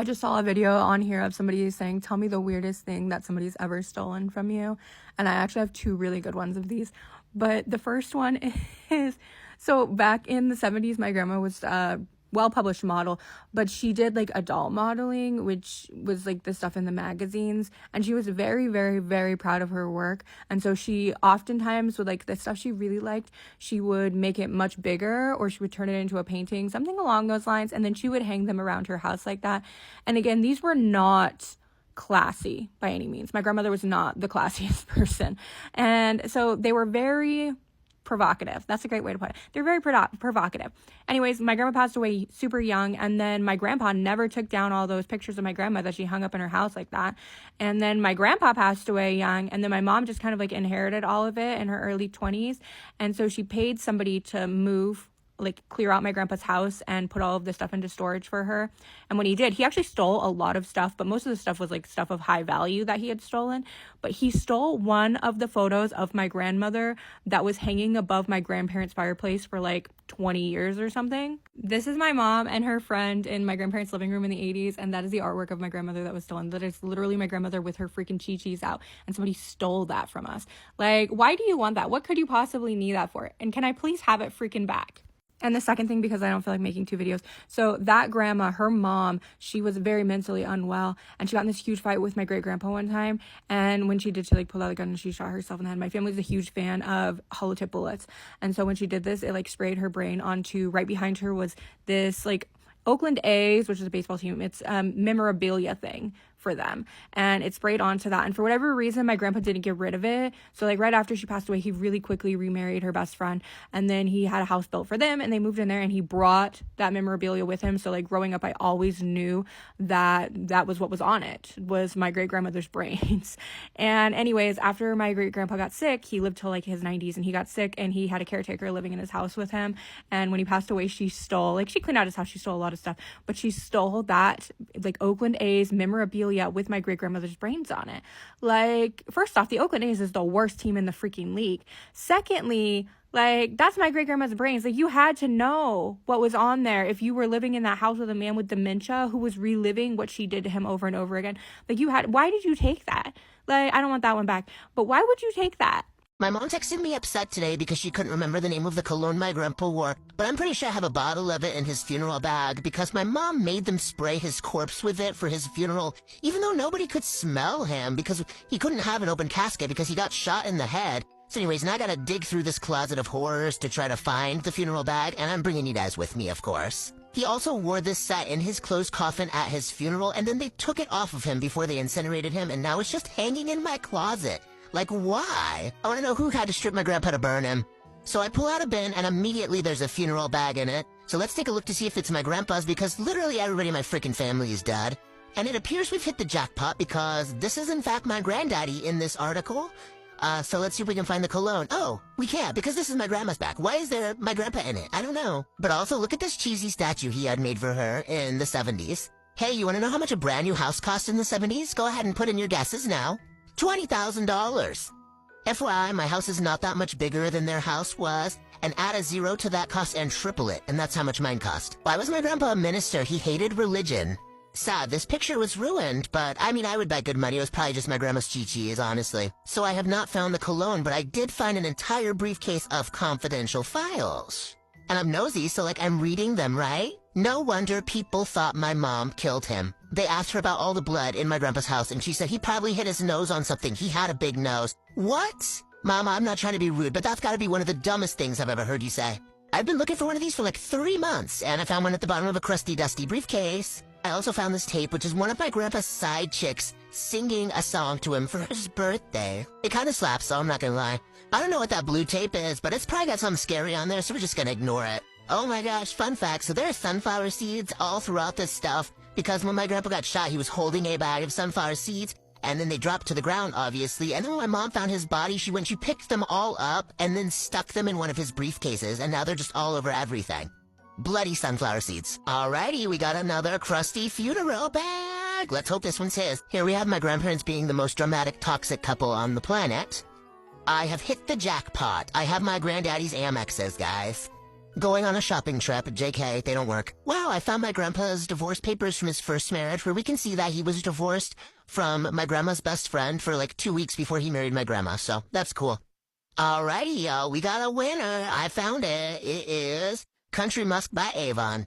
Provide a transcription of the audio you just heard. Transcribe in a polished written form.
I just saw a video on here of somebody saying, tell me the weirdest thing that somebody's ever stolen from you. And I actually have two really good ones of these. But the first one is, so back in the 70s, my grandma was well-published model, but she did like adult modeling, which was like the stuff in the magazines, and she was very, very, very proud of her work. And so she oftentimes would, like, the stuff she really liked, she would make it much bigger, or she would turn it into a painting, something along those lines, and then she would hang them around her house like that. And again, these were not classy by any means. My grandmother was not the classiest person, and so they were very provocative. That's a great way to put it. They're very provocative. Anyways, my grandma passed away super young, and then my grandpa never took down all those pictures of my grandma that she hung up in her house like that. And then my grandpa passed away young, and then my mom just kind of like inherited all of it in her early 20s. And so she paid somebody to move, like clear out my grandpa's house and put all of this stuff into storage for her. And when he did, he actually stole a lot of stuff, but most of the stuff was like stuff of high value that he had stolen. But he stole one of the photos of my grandmother that was hanging above my grandparents' fireplace for like 20 years or something. This is my mom and her friend in my grandparents' living room in the 80s, and that is the artwork of my grandmother that was stolen. That is literally my grandmother with her freaking chi-chis out, and somebody stole that from us. Like, why do you want that? What could you possibly need that for? And can I please have it freaking back? And the second thing, because I don't feel like making two videos. So that grandma, her mom, she was very mentally unwell, and she got in this huge fight with my great grandpa one time. And when she did, she like pulled out a gun and she shot herself in the head. My family's a huge fan of hollow tip bullets. And so when she did this, it like sprayed her brain onto, right behind her was this like Oakland A's, which is a baseball team. It's memorabilia thing for them, and it sprayed onto that. And for whatever reason, my grandpa didn't get rid of it. So like right after she passed away, he really quickly remarried her best friend, and then he had a house built for them, and they moved in there, and he brought that memorabilia with him. So like growing up, I always knew that that was what was on it, was my great grandmother's brains. And anyways, after my great grandpa got sick, he lived till like his 90s, and he got sick, and he had a caretaker living in his house with him. And when he passed away, she cleaned out his house, she stole a lot of stuff, but she stole that like Oakland A's memorabilia with my great grandmother's brains on it. Like, first off, the Oakland A's is the worst team in the freaking league. Secondly, like, that's my great grandma's brains. Like, you had to know what was on there if you were living in that house with a man with dementia who was reliving what she did to him over and over again. Like, why did you take that? Like, I don't want that one back, but why would you take that? My mom texted me upset today because she couldn't remember the name of the cologne my grandpa wore, but I'm pretty sure I have a bottle of it in his funeral bag because my mom made them spray his corpse with it for his funeral, even though nobody could smell him because he couldn't have an open casket because he got shot in the head. So anyways, now I gotta dig through this closet of horrors to try to find the funeral bag, and I'm bringing you guys with me, of course. He also wore this set in his closed coffin at his funeral, and then they took it off of him before they incinerated him, and now it's just hanging in my closet. Like, why? I want to know who had to strip my grandpa to burn him. So I pull out a bin, and immediately there's a funeral bag in it. So let's take a look to see if it's my grandpa's, because literally everybody in my freaking family is dead. And it appears we've hit the jackpot, because this is in fact my granddaddy in this article. So let's see if we can find the cologne. Oh, we can't, because this is my grandma's bag. Why is there my grandpa in it? I don't know. But also, look at this cheesy statue he had made for her in the 70s. Hey, you want to know how much a brand new house cost in the 70s? Go ahead and put in your guesses now. $20,000. FYI, my house is not that much bigger than their house was, and add a zero to that cost and triple it, and that's how much mine cost. Why was my grandpa a minister? He hated religion. Sad, this picture was ruined, but I mean, I would bet good money it was probably just my grandma's chi-chis, honestly. So I have not found the cologne, but I did find an entire briefcase of confidential files. And I'm nosy, so like I'm reading them, right? No wonder people thought my mom killed him. They asked her about all the blood in my grandpa's house, and she said he probably hit his nose on something. He had a big nose. What? Mama, I'm not trying to be rude, but that's gotta be one of the dumbest things I've ever heard you say. I've been looking for one of these for like 3 months, and I found one at the bottom of a crusty, dusty briefcase. I also found this tape, which is one of my grandpa's side chicks singing a song to him for his birthday. It kinda slaps, so I'm not gonna lie. I don't know what that blue tape is, but it's probably got something scary on there, so we're just gonna ignore it. Oh my gosh, fun fact, so there are sunflower seeds all throughout this stuff, because when my grandpa got shot, he was holding a bag of sunflower seeds, and then they dropped to the ground, obviously, and then when my mom found his body, she picked them all up, and then stuck them in one of his briefcases, and now they're just all over everything. Bloody sunflower seeds. Alrighty, we got another crusty funeral bag. Let's hope this one's his. Here we have my grandparents being the most dramatic, toxic couple on the planet. I have hit the jackpot. I have my granddaddy's Amexes, guys. Going on a shopping trip, JK, they don't work. Wow, I found my grandpa's divorce papers from his first marriage where we can see that he was divorced from my grandma's best friend for like 2 weeks before he married my grandma, so that's cool. Alrighty, we got a winner. I found it. It is Country Musk by Avon.